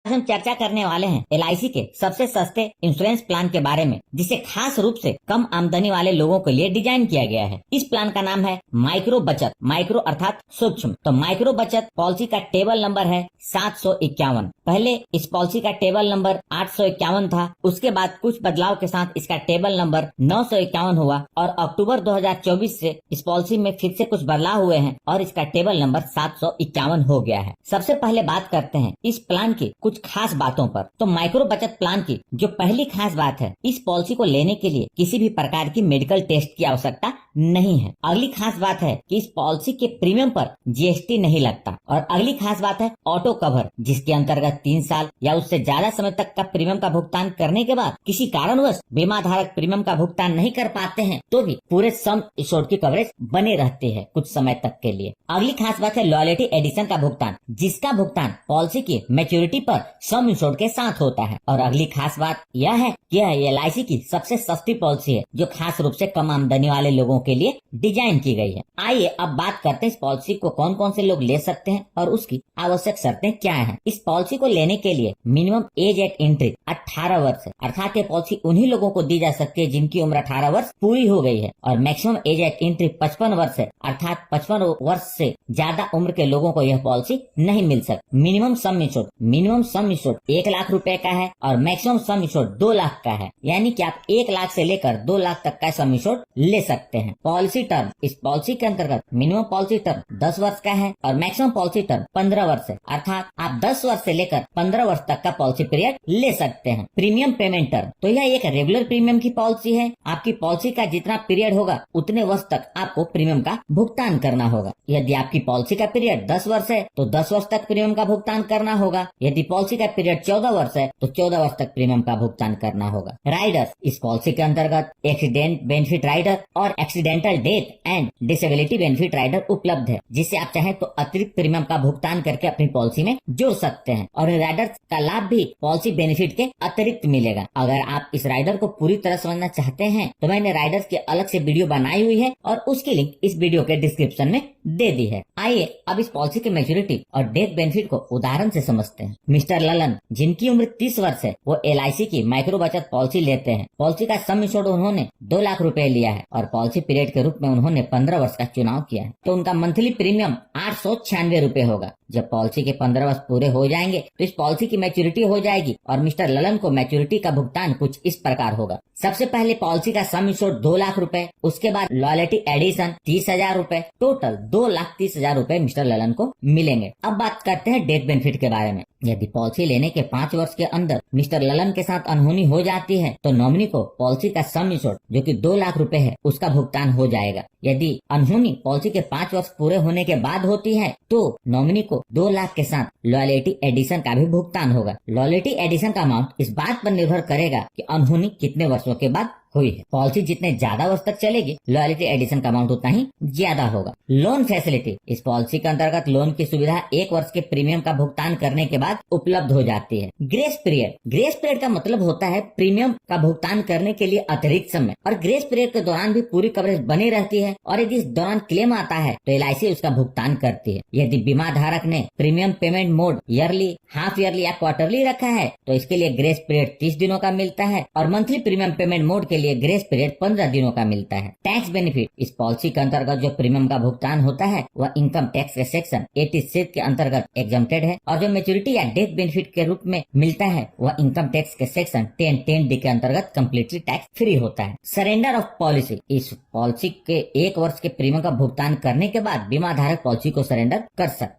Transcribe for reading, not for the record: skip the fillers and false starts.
आज हम चर्चा करने वाले हैं LIC के सबसे सस्ते इंश्योरेंस प्लान के बारे में, जिसे खास रूप से कम आमदनी वाले लोगों के लिए डिजाइन किया गया है। इस प्लान का नाम है माइक्रो बचत, माइक्रो अर्थात सूक्ष्म। तो माइक्रो बचत पॉलिसी का टेबल नंबर है 751। पहले इस पॉलिसी का टेबल नंबर 851 था, उसके बाद कुछ बदलाव के साथ इसका टेबल नंबर 951 हुआ और अक्टूबर 2024 से इस पॉलिसी में फिर से कुछ बदलाव हुए हैं और इसका टेबल नंबर 751 हो गया है। सबसे पहले बात करते हैं इस प्लान की कुछ खास बातों पर। तो माइक्रो बचत प्लान की जो पहली खास बात है, इस पॉलिसी को लेने के लिए किसी भी प्रकार की मेडिकल टेस्ट की आवश्यकता नहीं है। अगली खास बात है कि इस पॉलिसी के प्रीमियम पर GST नहीं लगता। और अगली खास बात है ऑटो कवर, जिसके अंतर्गत 3 साल या उससे ज्यादा समय तक का प्रीमियम का भुगतान करने के बाद किसी कारणवश बीमा धारक प्रीमियम का भुगतान नहीं कर पाते हैं तो भी पूरे सम एश्योर्ड की कवरेज बने रहती है कुछ समय तक के लिए। अगली खास बात है लॉयल्टी एडिशन का भुगतान, जिसका भुगतान पॉलिसी की मैच्योरिटी पर सम एश्योर्ड के साथ होता है। और अगली खास बात यह है कि यह LIC की सबसे सस्ती पॉलिसी है जो खास रूप से कम आमदनी वाले लोगों के लिए डिजाइन की गई है। आइए अब बात करते हैं इस पॉलिसी को कौन कौन से लोग ले सकते हैं और उसकी आवश्यक शर्तें क्या हैं। इस पॉलिसी को लेने के लिए मिनिमम एज एट एंट्री 18 वर्ष है, अर्थात ये पॉलिसी उन्हीं लोगों को दी जा सकती है जिनकी उम्र 18 वर्ष पूरी हो गई है। और मैक्सिमम एज एट एंट्री 55 वर्ष है, अर्थात 55 वर्ष से ज्यादा उम्र के लोगों को यह पॉलिसी नहीं मिल सकती। मिनिमम सम इंश्योर्ड 1 लाख रुपए का है और मैक्सिमम सम इंश्योर्ड 2 लाख का है, यानी कि आप 1 लाख से लेकर 2 लाख तक का सम इंश्योर्ड ले सकते हैं। पॉलिसी टर्म, इस पॉलिसी के अंतर्गत मिनिमम पॉलिसी टर्म 10 वर्ष का है और मैक्सिमम पॉलिसी टर्म 15 वर्ष है, अर्थात आप 10 वर्ष से लेकर 15 वर्ष तक का पॉलिसी पीरियड ले सकते हैं। प्रीमियम पेमेंट टर्म, तो यह एक रेगुलर प्रीमियम की पॉलिसी है। आपकी पॉलिसी का जितना पीरियड होगा उतने वर्ष तक आपको प्रीमियम का भुगतान करना होगा। यदि आपकी पॉलिसी का पीरियड 10 वर्ष है तो 10 वर्ष तक प्रीमियम का भुगतान करना होगा। यदि पॉलिसी का पीरियड 14 वर्ष है तो 14 वर्ष तक प्रीमियम का भुगतान करना होगा। राइडर्स, इस पॉलिसी के अंतर्गत एक्सीडेंट बेनिफिट राइडर और accidental death and disability benefit rider उपलब्ध है, जिससे आप चाहें तो अतिरिक्त प्रीमियम का भुगतान करके अपनी पॉलिसी में जोड़ सकते हैं। और राइडर्स का लाभ भी पॉलिसी बेनिफिट के अतिरिक्त मिलेगा। अगर आप इस राइडर को पूरी तरह समझना चाहते हैं तो मैंने राइडर्स के अलग से वीडियो बनाई हुई है और उसकी लिंक इस वीडियो के डिस्क्रिप्शन में दे दी है। आइए अब इस पॉलिसी के मैच्योरिटी और डेथ बेनिफिट को उदाहरण से समझते हैं। मिस्टर ललन, जिनकी उम्र 30 वर्ष है, वो LIC की माइक्रो बचत पॉलिसी लेते हैं। पॉलिसी का सम इंश्योर्ड उन्होंने 2 लाख रुपए लिया है और पॉलिसी पीरियड के रूप में उन्होंने 15 वर्ष का चुनाव किया है, तो उनका मंथली प्रीमियम 896 रुपए होगा। जब पॉलिसी के 15 वर्ष पूरे हो जाएंगे तो इस पॉलिसी की मैच्योरिटी हो जाएगी और मिस्टर ललन को मैच्योरिटी का भुगतान कुछ इस प्रकार होगा। सबसे पहले पॉलिसी का सम इंश्योर्ड 2 लाख रुपए, उसके बाद लॉयल्टी एडिशन 30,000 रुपए, टोटल 2,30,000 रुपए मिस्टर ललन को मिलेंगे। अब बात करते हैं डेथ बेनिफिट के बारे में। यदि पॉलिसी लेने के 5 वर्ष के अंदर मिस्टर ललन के साथ अनहोनी हो जाती है तो नॉमिनी को पॉलिसी का सम इंश्योर्ड जो कि 2 लाख रुपए है उसका भुगतान हो जाएगा। यदि अनहोनी पॉलिसी के 5 वर्ष पूरे होने के बाद होती है तो नॉमिनी को 2 लाख के साथ लॉयल्टी एडिशन का भी भुगतान होगा। लॉयल्टी एडिशन का अमाउंट इस बात पर निर्भर करेगा कि अनहोनी कितने वर्षों के बाद हुई है। पॉलिसी जितने ज्यादा वर्ष तक चलेगी लॉयल्टी एडिशन का अमाउंट उतना ही ज्यादा होगा। लोन फैसिलिटी, इस पॉलिसी के अंतर्गत लोन की सुविधा 1 वर्ष के प्रीमियम का भुगतान करने के बाद उपलब्ध हो जाती है। ग्रेस पीरियड का मतलब होता है प्रीमियम का भुगतान करने के लिए अतिरिक्त समय, और ग्रेस पीरियड के दौरान भी पूरी कवरेज बनी रहती है और यदि इस दौरान क्लेम आता है तो LIC उसका भुगतान करती है। यदि बीमा धारक ने premium payment mode yearly, half yearly या क्वार्टरली रखा है तो इसके लिए ग्रेस पीरियड 30 दिनों का मिलता है और मंथली प्रीमियम पेमेंट मोड के लिए ग्रेस पीरियड 15 दिनों का मिलता है। टैक्स बेनिफिट, इस पॉलिसी के अंतर्गत जो प्रीमियम का भुगतान होता है वह इनकम टैक्स के सेक्शन 86 के अंतर्गत एग्जम्प्टेड है और जो मैच्योरिटी या डेथ बेनिफिट के रूप में मिलता है वह इनकम टैक्स के सेक्शन 10(10)(d) के अंतर्गत कम्प्लीटली टैक्स फ्री होता है। सरेंडर ऑफ पॉलिसी, इस पॉलिसी के 1 वर्ष के प्रीमियम का भुगतान करने के बाद बीमा धारक पॉलिसी को सरेंडर कर सकता है।